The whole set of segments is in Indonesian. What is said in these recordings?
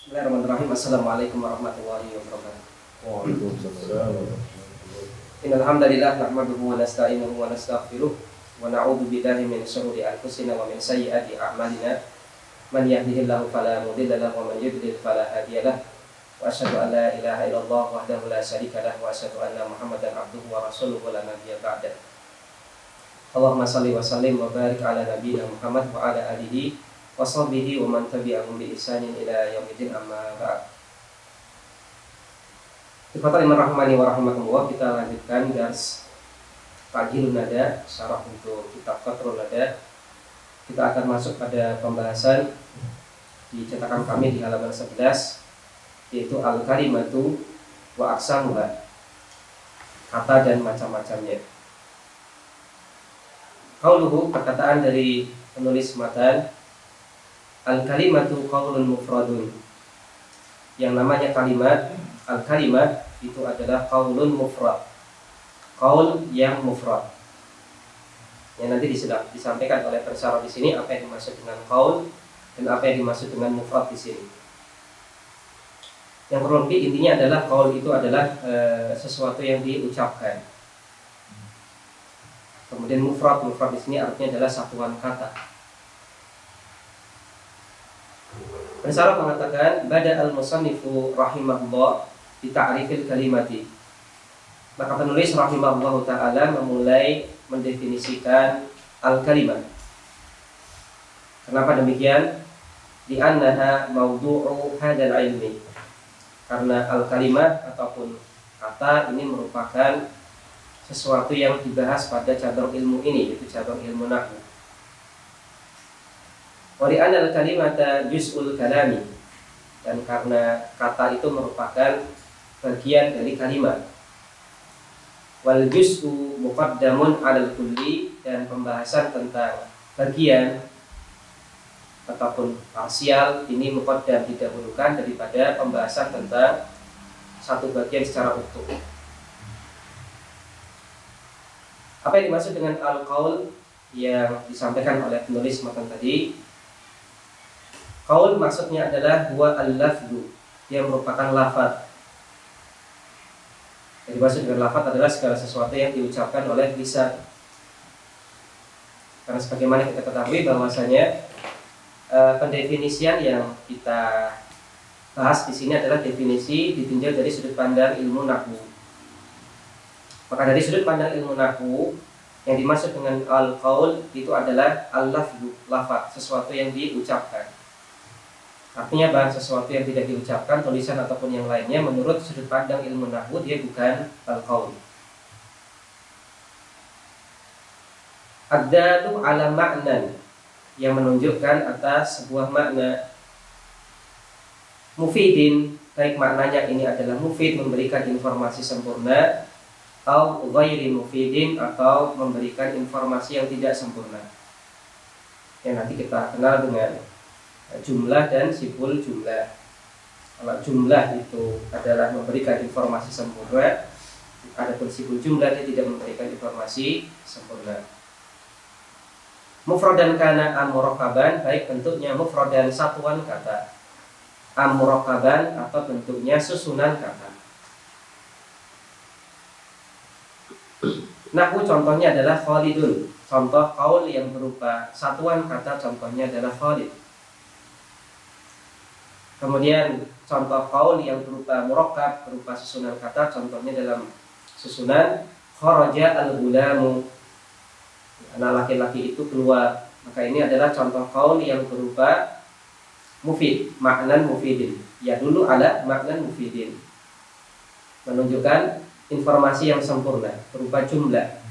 Bismillahirrahmanirrahim. Assalamualaikum warahmatullahi wabarakatuh. Waalaikumsalam. Innal hamdalillah nahmaduhu wa nasta'inuhu wa nastaghfiruh wa na'udzu billahi min shururi anfusina wa min sayyiati a'malina. Man yahdihillahu fala mudilla lahu wa man yudlil fala hadiya lahu. Wa asyhadu an la ilaha illallah wahdahu la syarika lahu wa asyhadu anna Muhammadan abduhu wa rasuluhu la nabiyya ba'da. Allahumma shalli wa sallim wa barik ala nabiyyina Muhammad wa ala alihi wa sahbihi wa man tabi'ahum bi ihsanin ila yaumil amma ba'd. Ikhwatal iman rahmani wa rahmatullah, kita lanjutkan dars Tajhilun Nada, syarah untuk kitab Qatrun Nada. Kita akan masuk pada pembahasan di cetakan kami di halaman 11, yaitu al-kalimatu wa aqsamuha, kata dan macam-macamnya. Qauluhu, perkataan dari penulis matan, al-kalimatu qaulun mufradun. Yang namanya kalimat, al-kalimat itu adalah qaulun mufrad, qaul yang mufrad. Yang nanti disampaikan oleh pensyarah di sini apa yang dimaksud dengan qaul dan apa yang dimaksud dengan mufrad di sini. Yang kurang lebih intinya adalah qaul itu adalah sesuatu yang diucapkan. Kemudian mufrad di sini artinya adalah satuan kata. Pensyarah mengatakan bada al-musannifu rahimahullah bi ta'rifil kalimati. Maka penulis rahimahullah taala memulai mendefinisikan al-kalimat. Kenapa demikian? Di annaha mawdu'u hadzal ilmi. Karena al-kalimat ataupun kata ini merupakan sesuatu yang dibahas pada cabang ilmu ini, yaitu cabang ilmu nahwu. Wa li anna al-kalimata juz'ul kalami. Dan karena kata itu merupakan bagian dari kalimat. Wal juz'u muqaddamun 'alal kulli, dan pembahasan tentang bagian ataupun parsial ini muqaddam, didahulukan daripada pembahasan tentang satu bagian secara utuh. Apa yang dimaksud dengan al-qaul yang disampaikan oleh penulis matan tadi? Qaul maksudnya adalah huwa al-lafzu, dia merupakan lafaz. Yang dimaksud dengan lafaz adalah segala sesuatu yang diucapkan oleh lisan. Karena sebagaimana kita ketahui bahwasanya pendefinisian yang kita bahas di sini adalah definisi ditinjau dari sudut pandang ilmu nahwu. Maka dari sudut pandang ilmu nahwu, yang dimaksud dengan al-qaul itu adalah al-lafzu, lafaz, sesuatu yang diucapkan. Artinya bahwa sesuatu yang tidak diucapkan, tulisan ataupun yang lainnya, menurut sudut pandang ilmu nahwu dia bukan al-qaul. Ad-dalu ala ma'nan, yang menunjukkan atas sebuah makna. Mufidin, baik maknanya ini adalah mufid, memberikan informasi sempurna, atau ghairi mufidin, atau memberikan informasi yang tidak sempurna, yang nanti kita kenal dengan jumlah dan sibul jumlah. Kalau jumlah itu adalah memberikan informasi sempurna, adapun sibul jumlah dia tidak memberikan informasi sempurna. Mufradan kana am-murakkaban, baik bentuknya mufradan satuan kata, am-murakkaban atau bentuknya susunan kata. Nahwu contohnya adalah khalidun. Contoh qaul yang berupa satuan kata contohnya adalah khalid. Kemudian contoh qaul yang berupa murakkab, berupa susunan kata, contohnya dalam susunan kharaja al-ghulamu, anak laki-laki itu keluar. Maka ini adalah contoh qaul yang berupa mufid, maknan mufidin. Ya dulu ada maknan mufidin, menunjukkan informasi yang sempurna berupa jumlah.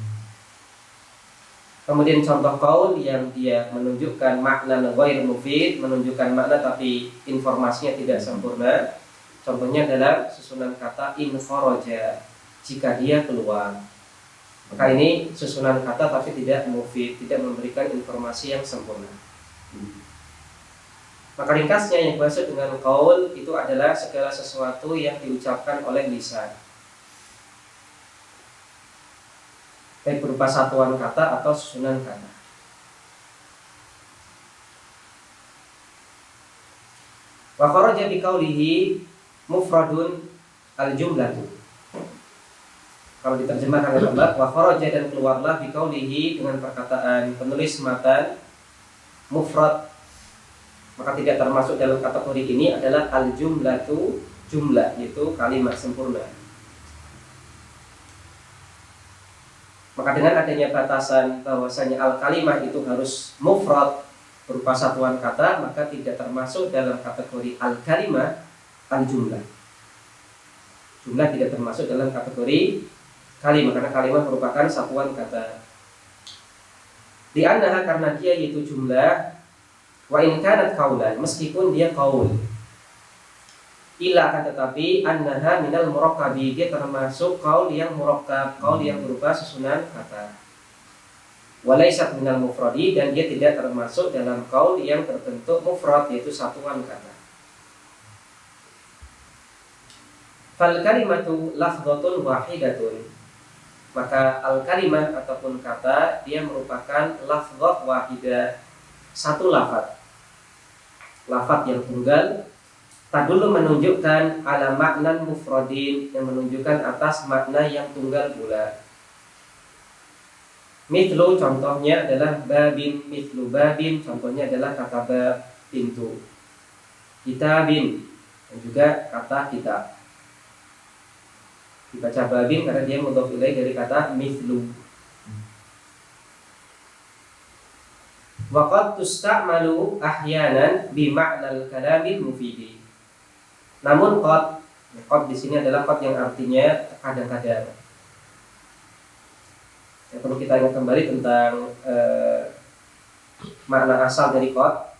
Kemudian contoh qaul yang dia menunjukkan makna ghair mufid, menunjukkan makna tapi informasinya tidak sempurna. Contohnya adalah susunan kata in kharaja, jika dia keluar. Maka ini susunan kata tapi tidak mufid, tidak memberikan informasi yang sempurna. Maka ringkasnya yang dimaksud dengan qaul itu adalah segala sesuatu yang diucapkan oleh lisan, baik berupa satuan kata atau susunan kata. Wa kharaja bi qawlihi mufradun al-jumlatu. Kalau diterjemahkan oleh Allah, wa kharaja dan keluarlah bi qawlihi dengan perkataan penulis matan mufrad, maka tidak termasuk dalam kategori ini adalah al-jumlatu, jumlah yaitu kalimat sempurna. Maka dengan adanya batasan bahwasanya al-kalimah itu harus mufrad berupa satuan kata, maka tidak termasuk dalam kategori al-kalimah al-jumlah. Jumlah tidak termasuk dalam kategori kalimah karena kalimah merupakan satuan kata. Li'annaha karena dia yaitu jumlah, wa in kanat qaulan meskipun dia qaul. Ila akan tetapi annaha minal murakkabi, dia termasuk qaul yang murakkab, qaul yang berupa susunan kata. Walaysat minal mufradi, dan dia tidak termasuk dalam qaul yang terbentuk mufrad yaitu satuan kata. Fal kalimatu lafdhatun wahidatun, maka al kalimah ataupun kata dia merupakan lafdhah wahidah, satu lafaz. Lafaz yang tunggal tadullu menunjukkan ala maknan mufradin, yang menunjukkan atas makna yang tunggal pula. Mithlu contohnya adalah babin, mithlu babin contohnya adalah kata bab, pintu. Kitabin dan juga kata kitab. Dibaca babin karena dia mudhof ilaih dari kata mithlu. Wa qad tusta'malu ahyanan bi ma'nal kalamil mufidi. Namun qad di sini adalah qad yang artinya kadang-kadang. Ya, perlu kita ingat kembali tentang makna asal dari qad.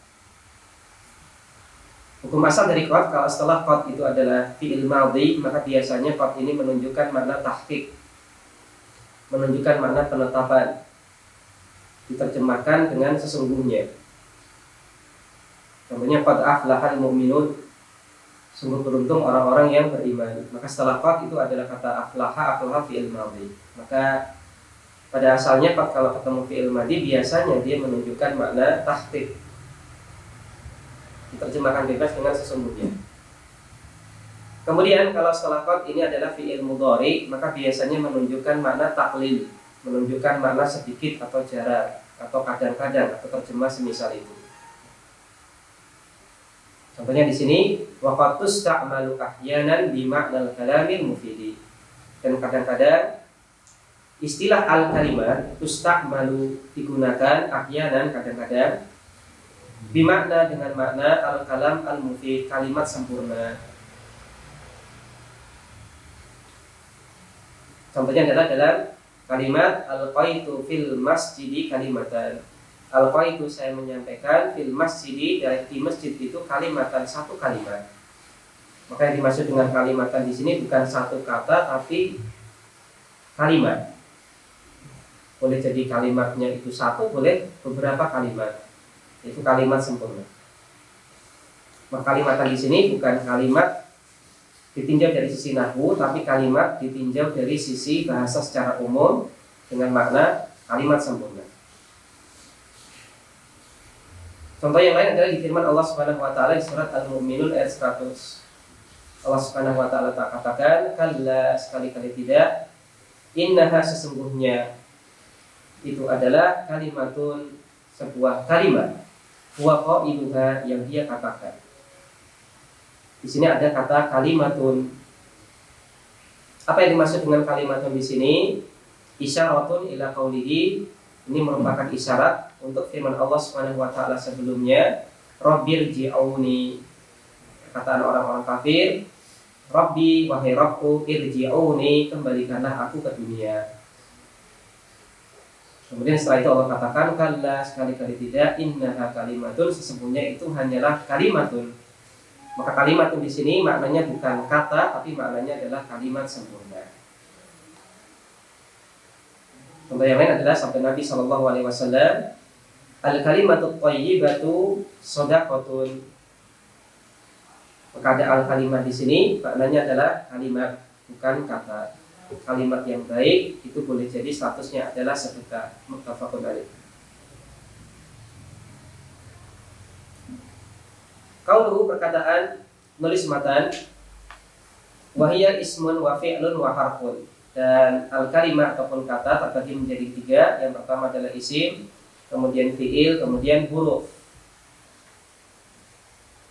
Hukum asal dari qad, kalau setelah qad itu adalah fi'il madhi, maka biasanya qad ini menunjukkan makna tahqiq, menunjukkan makna penetapan, diterjemahkan dengan sesungguhnya. Contohnya qad aflahal mu'minun, sungguh beruntung orang-orang yang beriman. Maka setelah qad itu adalah kata aflaha fi'il madhi. Maka pada asalnya qad kalau ketemu fi'il madhi biasanya dia menunjukkan makna tahqiq, diterjemahkan bebas dengan sesungguhnya. Kemudian kalau setelah qad ini adalah fi'il mudhari, maka biasanya menunjukkan makna taklil, menunjukkan makna sedikit atau jarang atau kadang-kadang atau terjemah semisal itu. Contohnya di sini waqad tusta'malu ahyanan bi ma'nal kalamil mufidi. Dan kadang-kadang istilah al-kalimah tusta'malu digunakan ahyanan kadang-kadang bi makna dengan makna al-kalam al-mufid, kalimat sempurna. Contohnya adalah dalam kalimat alqaitu fil masjidi kalimatan. Alqaitu saya menyampaikan fil masjidi, di masjid itu kalimatan, satu kalimat. Maka yang dimaksud dengan kalimatan di sini bukan satu kata tapi kalimat. Boleh jadi kalimatnya itu satu, boleh beberapa kalimat. Itu kalimat sempurna. Maka kalimatan di sini bukan kalimat ditinjau dari sisi nahwu, tapi kalimat ditinjau dari sisi bahasa secara umum dengan makna kalimat sempurna. Contoh yang lain adalah di firman Allah Subhanahu wa taala di surat Al-Mu'minun ayat 100. Allah Subhanahu wa taala katakan, kalla, sekali-kali tidak, innaha, sesungguhnya itu adalah kalimatun, sebuah kalimat, huwa qailuha, yang dia katakan. Di sini ada kata kalimatun. Apa yang dimaksud dengan kalimatun di sini? Isyaratun ila qaulihi, ini merupakan isyarat untuk firman Allah Subhanahu wa taala sebelumnya, Rabbirji'uni, perkataan orang-orang kafir, Rabbi, wahai Rabbku, irji'uni, kembalikanlah aku ke dunia. Kemudian setelah itu Allah katakan, kalla, sekali-kali tidak, innaha kalimatun, sesungguhnya itu hanyalah kalimatun. Maka kalimatun di sini maknanya bukan kata, tapi maknanya adalah kalimat sempurna. Contoh yang lain adalah sampai Nabi SAW, al-kalimatut thayyibatu shadaqatun. Maka ada al-kalimat di sini maknanya adalah kalimat, bukan kata. Kalimat yang baik itu boleh jadi statusnya adalah sedekah. Muttafaqun alaih. Qauluhu perkataan nulis matan wahiyal ismun wa fi'lun wa harfun. Dan al-kalimah ataupun kata terbagi menjadi tiga. Yang pertama adalah isim, kemudian fi'il, kemudian huruf.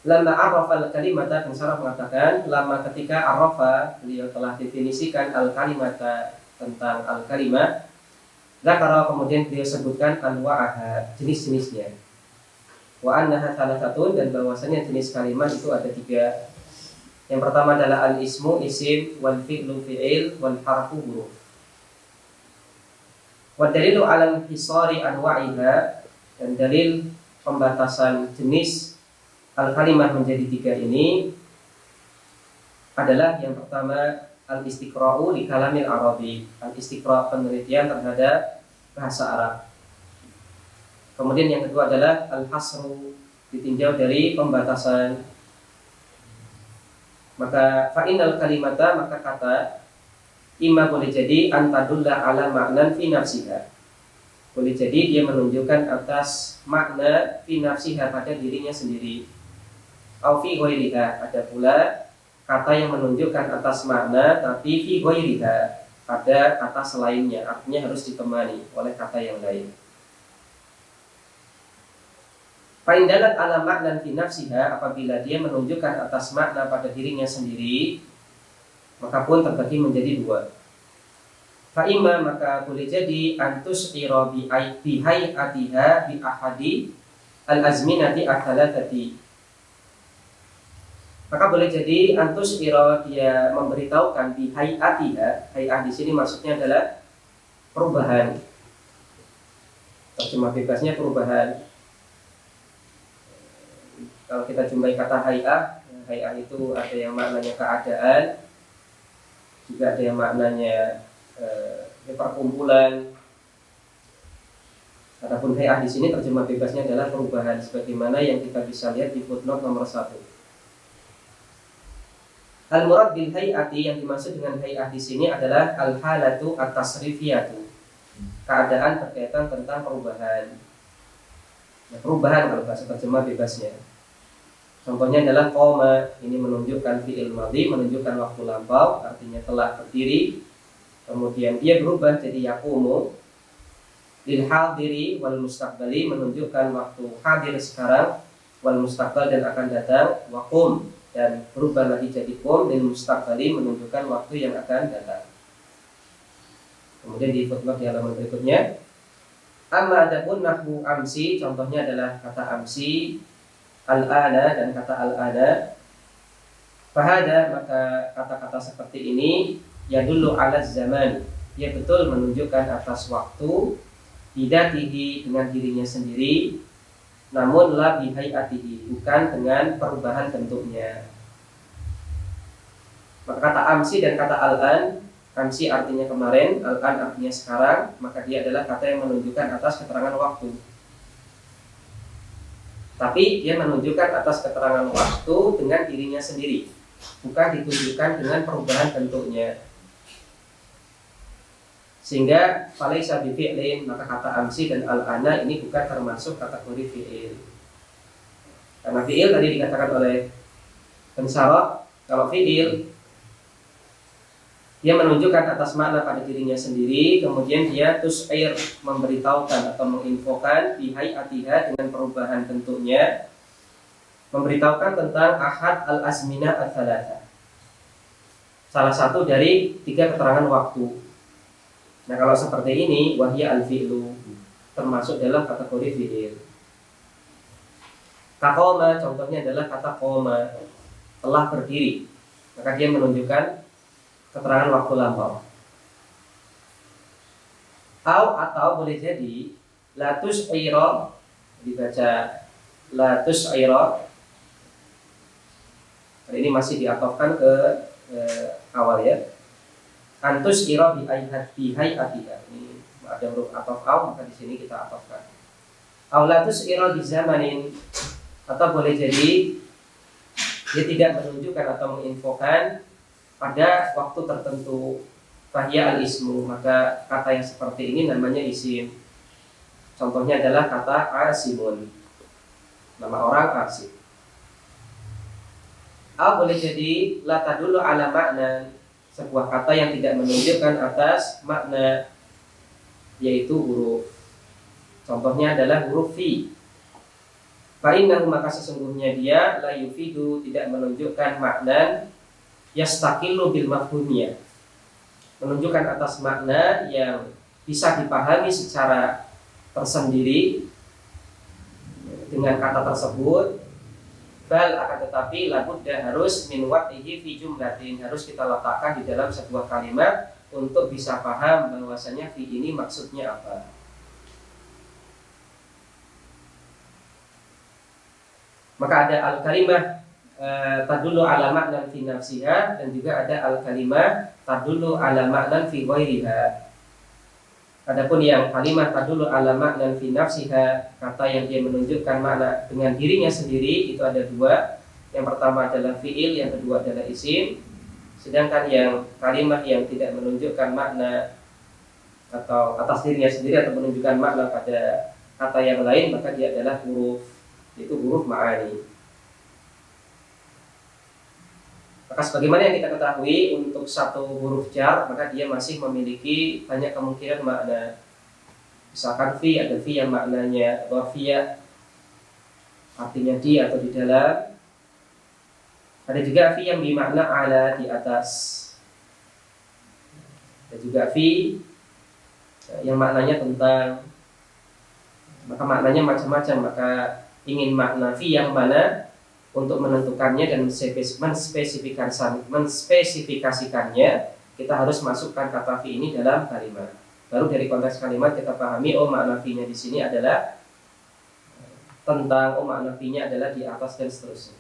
Lama arrafa al-kalimata, Syarah mengatakan lama ketika arrafa, beliau telah definisikan al-kalimata tentang al-kalimah. Zakara, kemudian beliau sebutkan anwa'aha, jenis-jenisnya. Wa annaha thalathatun, dan bahwasanya jenis kalimat itu ada tiga. Yang pertama adalah al-ismu, isim, wal fi'lu, fi'il, wal harfu, huruf. Wa dalilu ala hisari anwa'iha, dan dalil pembatasan jenis al-kalimah menjadi tiga ini adalah yang pertama al-istiqra'u li kalamil arabi, al-istiqra' penelitian terhadap bahasa Arab. Kemudian yang kedua adalah al-hasru, ditinjau dari pembatasan. Maka fa'inal kalimata, maka kata imma boleh jadi antadulla ala ma'nan fi nafsiha, boleh jadi dia menunjukkan atas makna fi nafsiha, pada dirinya sendiri. Au fi ghairiha, ada pula kata yang menunjukkan atas makna tapi fi ghairiha, pada kata selainnya, artinya harus ditemani oleh kata yang lain. Fa'indalat ala maknan fi nafsiha, apabila dia menunjukkan atas makna pada dirinya sendiri, maka pun terbagi menjadi dua. Fa'imma, maka boleh jadi antus ira bi hayatiha bi ahadi al-azminati athalathati. Maka boleh jadi antus ira, dia memberitahukan bi hayatiha. Hayah di sini maksudnya adalah perubahan. Terjemah bebasnya perubahan. Kalau kita jumpai kata hay'ah, hay'ah itu ada yang maknanya keadaan, juga ada yang maknanya perkumpulan. Adapun hay'ah di sini terjemah bebasnya adalah perubahan, sebagaimana yang kita bisa lihat di footnote nomor 1. Al-murad bil hay'ati, yang dimaksud dengan hay'ah di sini adalah al-halatu at-tasrifiyatu, keadaan berkaitan tentang perubahan. Nah, perubahan kalau bahasa terjemah bebasnya. Contohnya adalah qoma, ini menunjukkan fi'il madhi, menunjukkan waktu lampau, artinya telah berdiri. Kemudian dia berubah jadi yaqumu. Lil hadiri wal mustaqbali, menunjukkan waktu hadir sekarang, wal mustaqbal, dan akan datang. Wa qum, dan berubah lagi jadi qum. Lil mustaqbali, menunjukkan waktu yang akan datang. Kemudian di footnote di halaman berikutnya, amma adapun nahwu amsi, contohnya adalah kata amsi, al-ana, dan kata al-ana. Fahada, maka kata-kata seperti ini yadullu ala zaman, dia betul menunjukkan atas waktu, bidatihi, dengan dirinya sendiri, namun la bihayatihi, bukan dengan perubahan bentuknya. Maka kata amsi dan kata al-an, amsi artinya kemarin, al-an artinya sekarang, maka dia adalah kata yang menunjukkan atas keterangan waktu. Tapi dia menunjukkan atas keterangan waktu dengan dirinya sendiri, bukan ditunjukkan dengan perubahan bentuknya. Sehingga falaisa bi fi'lin, maka kata amsi dan al-ana ini bukan termasuk kategori fi'il. Karena fi'il tadi dikatakan oleh Syarah, kalau fi'il dia menunjukkan atas makna pada dirinya sendiri, kemudian dia tus'ir, memberitahukan atau menginfokan bihayatiha, dengan perubahan bentuknya, memberitahukan tentang ahad al-azmina al-thalatha, salah satu dari tiga keterangan waktu. Nah, kalau seperti ini wahya al-fi'lu, termasuk dalam kategori fi'il. Kaqoma, contohnya adalah kata qoma, telah berdiri, maka dia menunjukkan keterangan waktu lampau. Atau boleh jadi latus ira, dibaca latus ira. Ini masih diatofkan ke awal ya. Antus ira bi hayatiha. Ini ada huruf atof au, maka di sini kita atofkan. Latus ira di zamanin, atau boleh jadi dia tidak menunjukkan atau menginfokan pada waktu tertentu. Fahya al-ismu, maka kata yang seperti ini namanya isim. Contohnya adalah kata asimun, nama orang asib. boleh jadi la tadullu ala makna, sebuah kata yang tidak menunjukkan atas makna, yaitu huruf. Contohnya adalah huruf fi. Fa'innahu, maka sesungguhnya dia la yufidu, tidak menunjukkan makna yastaqillu bil mafhumiyah, menunjukkan atas makna yang bisa dipahami secara tersendiri dengan kata tersebut. Bal, akan tetapi labudda, harus min watihi fi jumlatin, harus kita letakkan di dalam sebuah kalimat untuk bisa paham bahwasanya fi ini maksudnya apa. Maka ada al-kalimah tadullu ala ma'nan fi nafsiha, dan juga ada al-kalimah tadullu ala ma'nan fi ghairiha. Adapun yang kalimah tadullu ala ma'nan fi nafsiha, kata yang dia menunjukkan makna dengan dirinya sendiri, itu ada dua. Yang pertama adalah fi'il, yang kedua adalah isim. Sedangkan yang kalimah yang tidak menunjukkan makna atau atas dirinya sendiri atau menunjukkan makna pada kata yang lain, maka dia adalah huruf, itu huruf ma'ani. Maka sebagaimana yang kita ketahui, untuk satu huruf jar maka dia masih memiliki banyak kemungkinan makna. Misalkan fi, ada fi yang maknanya dhafiyah, artinya di atau di dalam. Ada juga fi yang bermakna ala, di atas. Ada juga fi yang maknanya tentang. Maka maknanya macam-macam. Maka ingin makna fi yang mana, untuk menentukannya dan menspesifikasikannya, kita harus masukkan kata fi ini dalam kalimat. Baru dari konteks kalimat kita pahami, oh makna fi-nya di sini adalah tentang, oh makna fi-nya adalah di atas, dan seterusnya.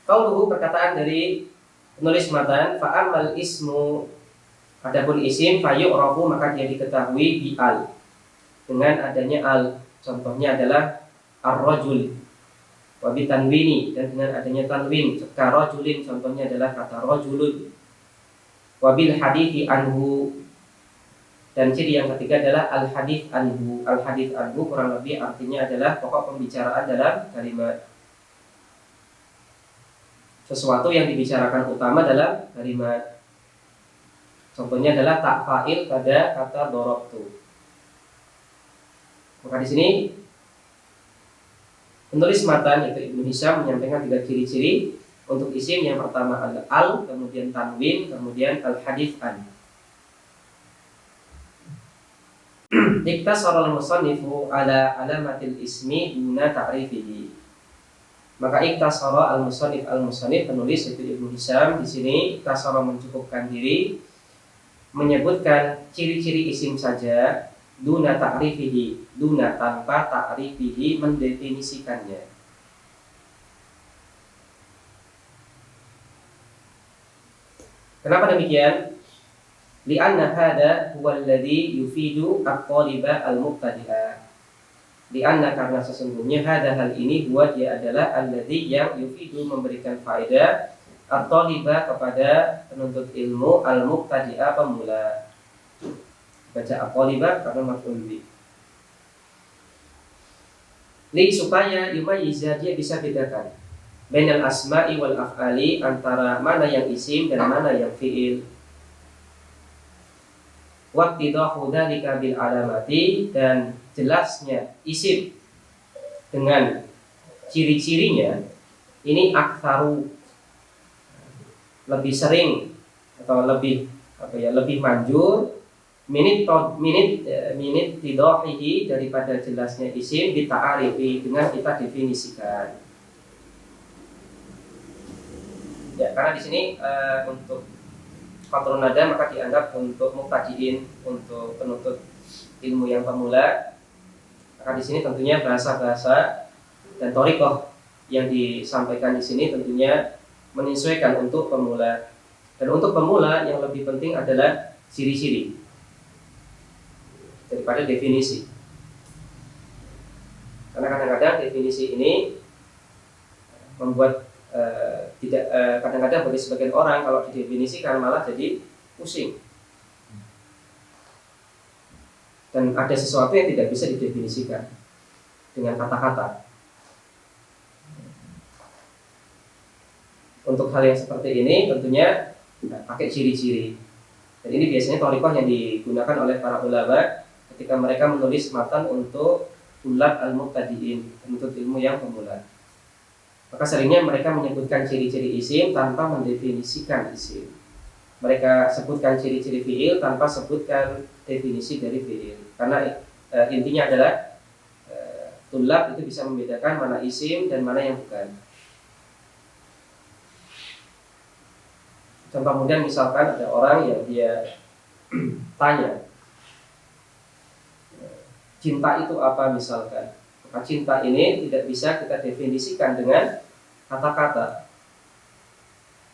Qauluhu, perkataan dari penulis matan, fa'amal ismu, adapun isim, fayu'rafu, maka dia diketahui bi al, dengan adanya al. Contohnya adalah ar-rajul wa bi tanwini, dan dengan adanya tanwin. Ka rajulin, contohnya adalah kata rajulun. Wa bil hadithi anhu, dan ciri yang ketiga adalah al hadith anhu. Al hadith anhu kurang lebih artinya adalah pokok pembicaraan dalam kalimat, sesuatu yang dibicarakan utama dalam kalimat. Contohnya adalah tak fa'il pada kata dorobtu. Maka di sini penulis matan, yaitu Ibnu Hisham, menyampaikan 3 ciri-ciri untuk isim. Yang pertama al, kemudian tanwin, kemudian al hadith an. Iktasara al-musannifu ala alamatil ismi duna ta'rifihi. Maka iktasara al-musannif, penulis yaitu Ibnu Hisham di sini, iktasara mencukupkan diri, menyebutkan ciri-ciri isim saja, duna ta'rifihi, duna tanpa ta'rifihi, mendefinisikannya. Kenapa demikian? Li'anna hadha huwa alladhi yufidu at-taliba al-mubtadi'a. Li'anna, karena sesungguhnya hadha, hal ini, huwa, dia adalah alladhi, yang yufidu, memberikan faedah, at-taliba, kepada penuntut ilmu, al-mubtadi'a, pemula. Baca at-taliba karena maf'ul bih. Li, supaya yumayyiza, dia bisa bedakan bainal asma'i wal af'ali, antara mana yang isim dan mana yang fi'il. Waqtidahu dzalika bil alamati, dan jelasnya isim dengan ciri-cirinya ini aktsaru, lebih sering atau lebih lebih manjur, minit tidahihi, daripada jelasnya isim bita'arifi, dengan kita definisikan. Ya, karena di sini untuk qatrun nada maka dianggap untuk mubtadiin, untuk penuntut ilmu yang pemula. Maka di sini tentunya bahasa-bahasa dan thariqah yang disampaikan di sini tentunya menyesuaikan untuk pemula. Dan untuk pemula yang lebih penting adalah ciri-ciri daripada definisi. Karena kadang-kadang definisi ini membuat kadang-kadang bagi sebagian orang kalau didefinisikan malah jadi pusing. Dan ada sesuatu yang tidak bisa didefinisikan dengan kata-kata. Untuk hal yang seperti ini tentunya pakai ciri-ciri. Dan ini biasanya thariqah yang digunakan oleh para ulama ketika mereka menulis matan untuk tulab al-mubtadi'in, penuntut ilmu yang pemula. Maka seringnya mereka menyebutkan ciri-ciri isim tanpa mendefinisikan isim. Mereka sebutkan ciri-ciri fi'il tanpa sebutkan definisi dari fi'il. Karena intinya adalah tulab itu bisa membedakan mana isim dan mana yang bukan. Contoh kemudian misalkan ada orang yang dia tanya, cinta itu apa misalkan. Maka cinta ini tidak bisa kita definisikan dengan kata-kata,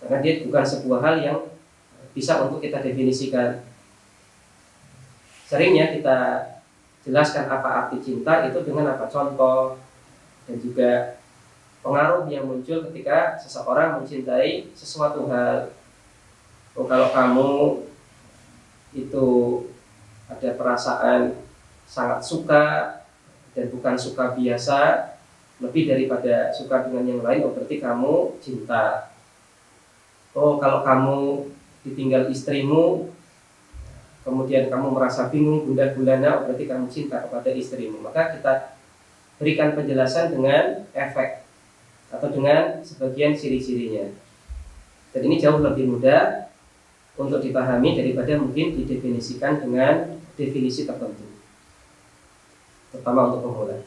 karena dia bukan sebuah hal yang bisa untuk kita definisikan. Seringnya kita jelaskan apa arti cinta itu dengan apa contoh dan juga pengaruh yang muncul ketika seseorang mencintai sesuatu hal. Oh, kalau kamu itu ada perasaan sangat suka dan bukan suka biasa, lebih daripada suka dengan yang lain, oh berarti kamu cinta. Oh, kalau kamu ditinggal istrimu, kemudian kamu merasa bingung, gundah gulana, oh berarti kamu cinta kepada istrimu. Maka kita berikan penjelasan dengan efek atau dengan sebagian ciri-cirinya. Dan ini jauh lebih mudah untuk dipahami daripada mungkin didefinisikan dengan definisi tertentu, terutama untuk pemula.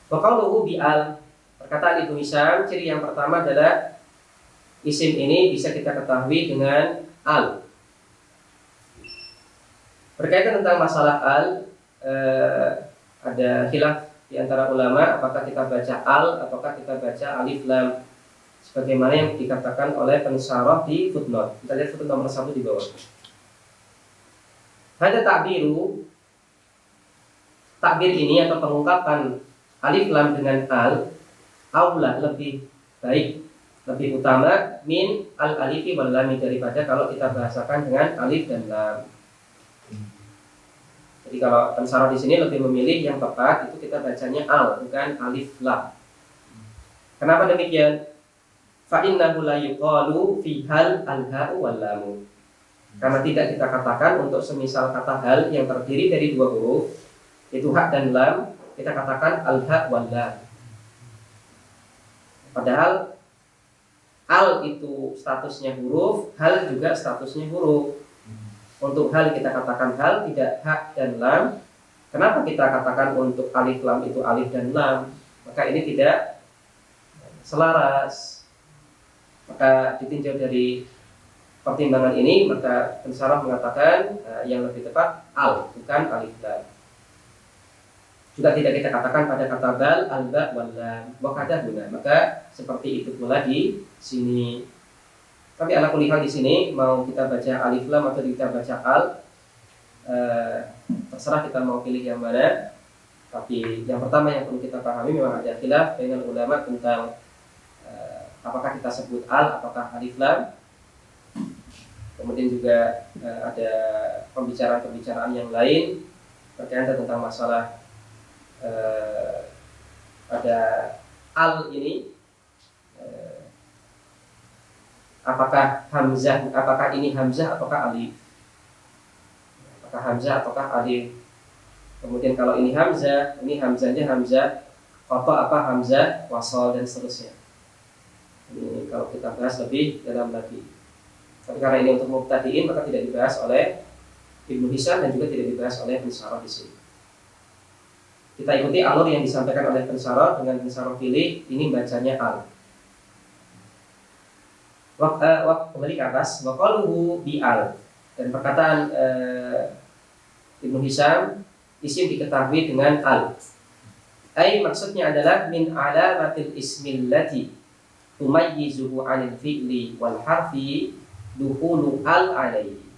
Wa qauluhu bi'al, perkataan Ibnu Hisham, ciri yang pertama adalah isim ini bisa kita ketahui dengan al. Berkaitan tentang masalah al, ada khilaf di antara ulama apakah kita baca al ataukah kita baca alif lam, sebagaimana yang dikatakan oleh pensyarah di footnote. Kita lihat footnote nomor 1 di bawah. Hada takbiru, takbir ini atau pengungkapan alif lam dengan al, aula, lebih baik, lebih utama min al alifi wal lam, daripada kalau kita bahasakan dengan alif dan lam. Jadi kalau pensyarah di sini lebih memilih yang tepat itu kita bacanya al, bukan alif lam. Kenapa demikian? Fa innahu la yuqalu fi hal al-ha'u wal lamu. Karena tidak kita katakan untuk semisal kata hal yang terdiri dari dua huruf, yaitu hak dan lam, kita katakan al-ha' wal lam. Padahal al itu statusnya huruf, hal juga statusnya huruf. Untuk hal kita katakan hal, tidak hak dan lam. Kenapa kita katakan untuk alif lam itu alif dan lam? Maka ini tidak selaras. Maka ditinjau dari pertimbangan ini, maka pensyarah mengatakan yang lebih tepat al, bukan alif lam. Juga tidak kita katakan pada kata bal, al-ba, wal lam, wa kada guna. Maka seperti itu pula di sini. Tapi ala kulli hal di sini mau kita baca alif lam atau kita baca al, terserah kita mau pilih yang mana. Tapi yang pertama yang perlu kita pahami, memang ada khilaf dengan ulama tentang apakah kita sebut al, apakah alif lam. Kemudian juga ada pembicaraan-pembicaraan yang lain berkaitan tentang masalah ada al ini, apakah hamzah, apakah ini hamzah ataukah alif, apakah hamzah ataukah alif. Kemudian kalau ini hamzah, ini hamzahnya hamzah atau apa hamzah wasal dan seterusnya. Ini kalau kita bahas lebih dalam lagi. Tapi karena ini untuk mubtadi'in, maka tidak dibahas oleh Ibnu Hisham dan juga tidak dibahas oleh pensyarah di sini. Kita ikuti alur yang disampaikan oleh pensyarah dengan pensyarah pilih, ini bacanya al. Kembali ke atas, wa qaluhu bi al. Dan perkataan Ibnu Hisham, isim diketahui dengan al. Ai maksudnya adalah min alamatil ismil lati tumayyizuhu 'anil fi'li wal harfi dukhulu al alaihi.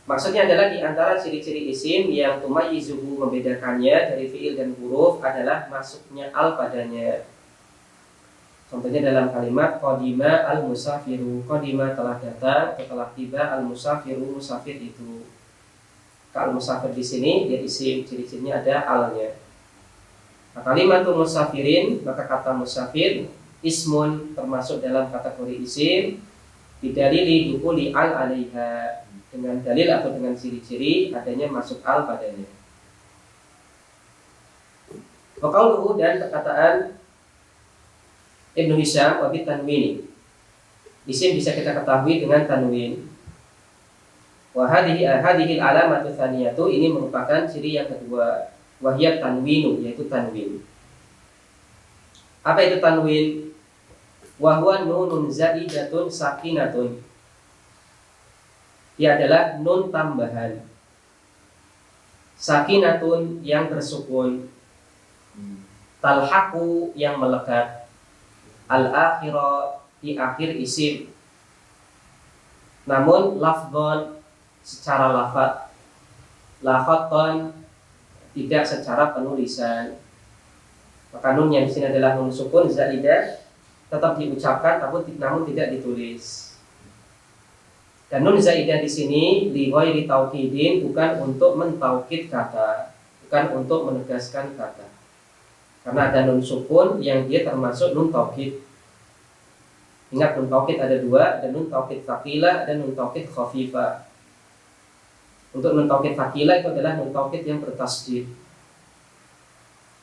Maksudnya adalah di antara ciri-ciri isim yang tumayyizuhu, membedakannya dari fi'il dan huruf, adalah masuknya al padanya. Contohnya dalam kalimat qadima al musafiru, qadima telah datang, telah tiba, al musafiru musafir itu. Al musafir di sini dia isim, ciri-cirinya ada alnya. Kalimatu musafirin, maka kata musafir ismun termasuk dalam kategori isim bidalili dukuli al alaiha, dengan dalil atau dengan ciri-ciri adanya masuk al padanya. Wa qauluhu, dan perkataan Ibnu Hisham wa bitanwini, isim bisa kita ketahui dengan tanwin. Wa hadhihi alamatu tsaniyatu, ini merupakan ciri yang kedua, wahiyat tanwinu, yaitu tanwin. Apa itu tanwin? Wa huwa nunun zaidatun sakinatun, ia adalah nun tambahan sakinatun yang bersukun, talhaqu yang melekat, al-akhira di akhir isim, namun lafdhon secara lafaz, lafadhon tidak secara penulisan. Maka nun yang di sini adalah nun sukun zaidah, tetap diucapkan namun tidak ditulis. Dan nun zaidah di sini li ghairi taukidin, bukan untuk mentaukid kata, bukan untuk menegaskan kata. Karena ada nun sukun yang dia termasuk nun taukid. Ingat, nun taukid ada dua, ada nun taukid tsaqilah dan nun taukid khafifah. Untuk nun taukid tsaqilah itu adalah nun taukid yang bertasydid.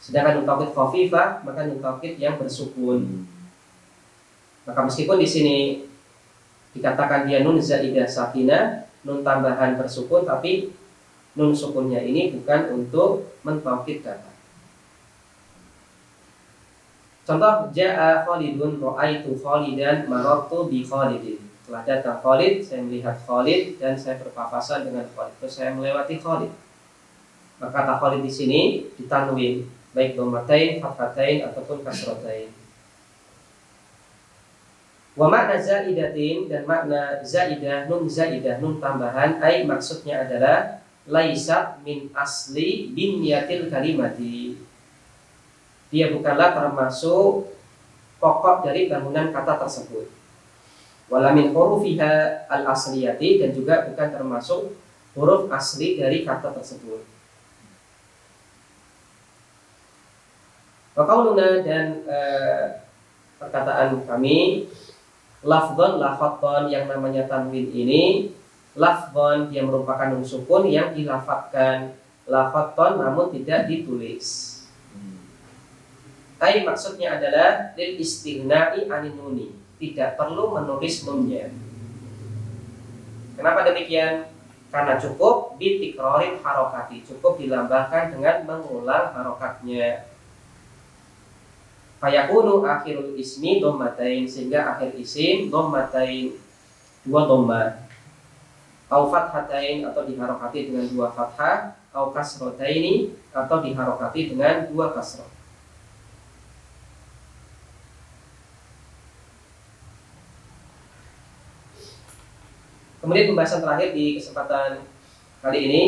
Sedangkan nun taukid khafifah maka nun taukid yang bersukun. Maka meskipun di sini dikatakan dia nun zaidah sakinah, nun tambahan bersukun, tapi nun sukunnya ini bukan untuk mentaukid kata. Contoh, ja'a Khalidun ra'aitu Khalidan marartu bi Khalidin. Telah datang Khalid, saya melihat Khalid dan saya berpapasan dengan Khalid, terus saya melewati Khalid. Maka kata Khalid di sini ditanwin, baik dhammatain, fathatain ataupun kasratain. Wa makna zaidatin, dan makna zaidah, nun tambahan, ai maksudnya adalah laisat min asli binyatil kalimati. Dia bukanlah termasuk pokok dari bangunan kata tersebut. Wala min hurufiha al-asliyati, dan juga bukan termasuk huruf asli dari kata tersebut. Wa qauluna, dan perkataan kami, lafdhon lafadhon, yang namanya tanwin ini lafdhon, dia merupakan nun sukun yang dilafadzkan, lafadhon namun tidak ditulis. Ai maksudnya adalah lil istighna'i anin nuni, tidak perlu menulis nunnya. Kenapa demikian? Karena cukup bitikrarin harokati, cukup dilambahkan dengan mengulang harokatnya. Fayakunu akhirul ismi dhammatain, sehingga akhir isim dhammatain, dua dhamma, au fathatain, atau diharokati dengan dua fathah, au kasrotaini, atau diharokati dengan dua kasroh. Kemudian pembahasan terakhir di kesempatan kali ini,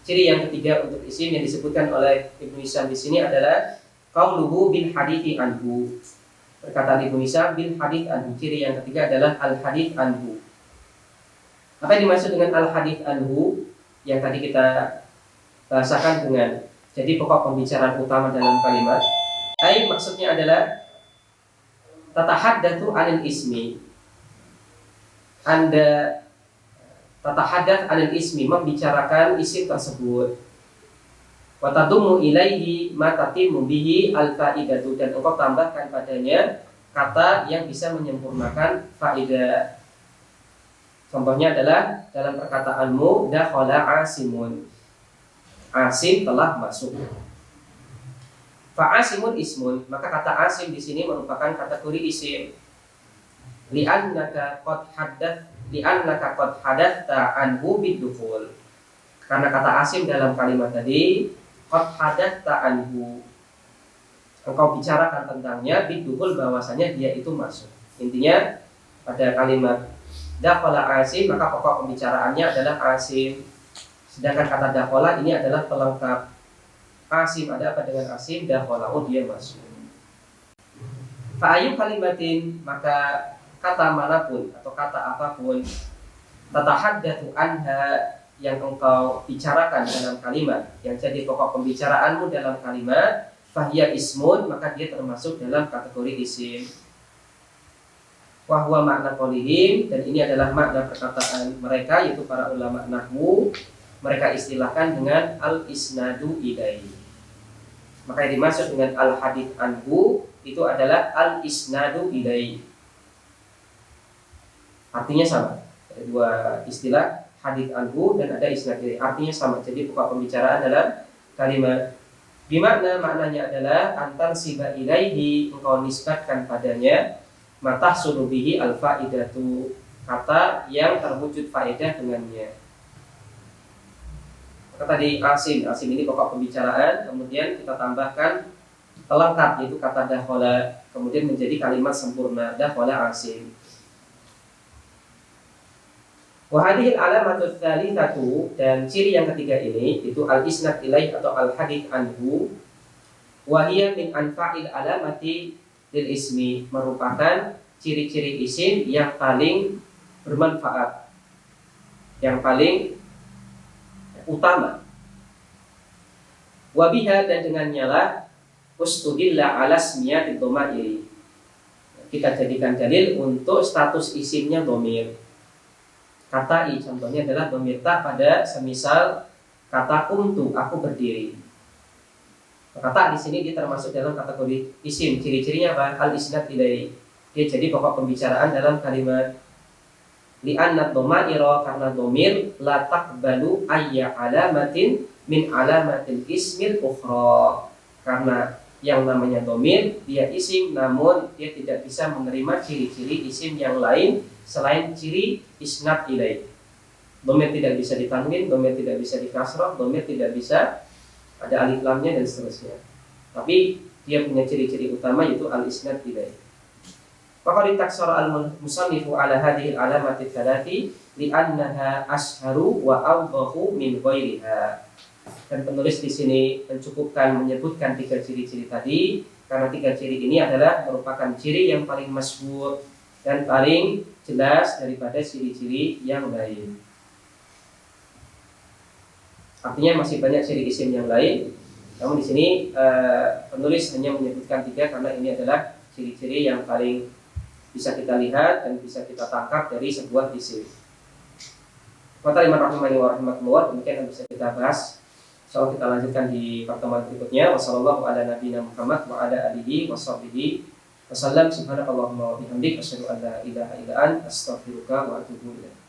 ciri yang ketiga untuk isim yang disebutkan oleh Ibnu Hisham di sini adalah qauluhu bil hadithi anhu. Perkataan Ibnu Hisham bil hadith anhu, ciri yang ketiga adalah al hadith anhu. Apa yang dimaksud dengan al hadith anhu? Yang tadi kita bahasakan dengan jadi pokok pembicaraan utama dalam kalimat. Ai maksudnya adalah tatahaddatsu anil ismi. Anda tatahaddath anil ismi, membicarakan isim tersebut. Wa tadummu ilaihi ma tatimmu bihi al faidatu, dan engkau tambahkan padanya kata yang bisa menyempurnakan faidah. Contohnya adalah dalam perkataanmu dakhala asimun, asim telah masuk. Fa asimun ismun, maka kata asim di sini merupakan kategori isim. Li'annaka qad hadatsta anhu bidukhul, karena kata asim dalam kalimat tadi qad hadatsta anhu, engkau bicarakan tentangnya, bidukhul, bahwasanya dia itu masuk. Intinya pada kalimat dakhala asim maka pokok pembicaraannya adalah asim, sedangkan kata dakhala ini adalah pelengkap. Asim, ada apa dengan asim? Dakhala, oh dia masuk. Fa ayu kalimatin, maka kata manapun atau kata apapun, tatahaddatsu anha, yang engkau bicarakan dalam kalimat, yang jadi pokok pembicaraanmu dalam kalimat, fahiya ismun, maka dia termasuk dalam kategori isim. Wa huwa makna qaulihim, dan ini adalah makna perkataan mereka, yaitu para ulama nahwu. Mereka istilahkan dengan al-isnadu ilaihi. Maka yang dimaksud dengan al-hadits anhu itu adalah al-isnadu ilaihi. Artinya sama. Ada dua istilah, hadits anhu dan ada isnad ilaihi. Artinya sama. Jadi pokok pembicaraan dalam kalimat bimakna, maknanya adalah antan siba ilaihi, engkau nisbatkan padanya matah sunubihi al-faidatu, kata yang terwujud faedah dengannya. Maka tadi asim ini pokok pembicaraan, kemudian kita tambahkan pelengkap yaitu kata dakhala, kemudian menjadi kalimat sempurna dakhala asim. Wa hadhil alamatu tsalitsatu, dan ciri yang ketiga ini itu al-isnad ilaih atau al-hadits anhu, wa hiya min anfa'il alamati lil ismi, merupakan ciri-ciri isim yang paling bermanfaat, yang paling utama. Wa biha, dan dengannya lah ustudilla ala ismiyati dhamir, kita jadikan dalil untuk status isimnya dhamir. Kata i contohnya adalah dhamir ta pada semisal kata kumtu, aku berdiri. Kata di sini dia termasuk dalam kategori isim. Ciri-cirinya apa? Al-isnad ilaihi. Dia jadi pokok pembicaraan dalam kalimat. Li'anna dhama'ira, karena dhamir la taqbalu ayya alamatin min alamatil ismil ukhra. Karena yang namanya dhamir dia isim, namun dia tidak bisa menerima ciri-ciri isim yang lain selain ciri isnad ilaihi. Dhamir tidak bisa ditanwin, dhamir tidak bisa dikasrah, dhamir tidak bisa ada alif lamnya dan seterusnya. Tapi dia punya ciri-ciri utama yaitu al-isnad ilaihi. Faqad taksara al-musannifu ala hadhihi al-alamati tsalati li'annaha ashharu wa awdahu min ghairiha. Dan penulis di sini mencukupkan menyebutkan tiga ciri-ciri tadi karena tiga ciri ini adalah merupakan ciri yang paling masyhur dan paling jelas daripada ciri-ciri yang lain. Artinya masih banyak ciri isim yang lain, namun di sini penulis hanya menyebutkan tiga karena ini adalah ciri-ciri yang paling bisa kita lihat dan bisa kita tangkap dari sebuah isim. Rahimahullah, demikian yang bisa kita bahas. Insyaallah kita lanjutkan di pertemuan berikutnya. Wassallallahu ala nabiyina Muhammad wa ala alihi washabbihi wasallam. Subhanakallahumma wa bihamdik, asyhadu an la ilaha illa anta, astaghfiruka wa atubu ilaik.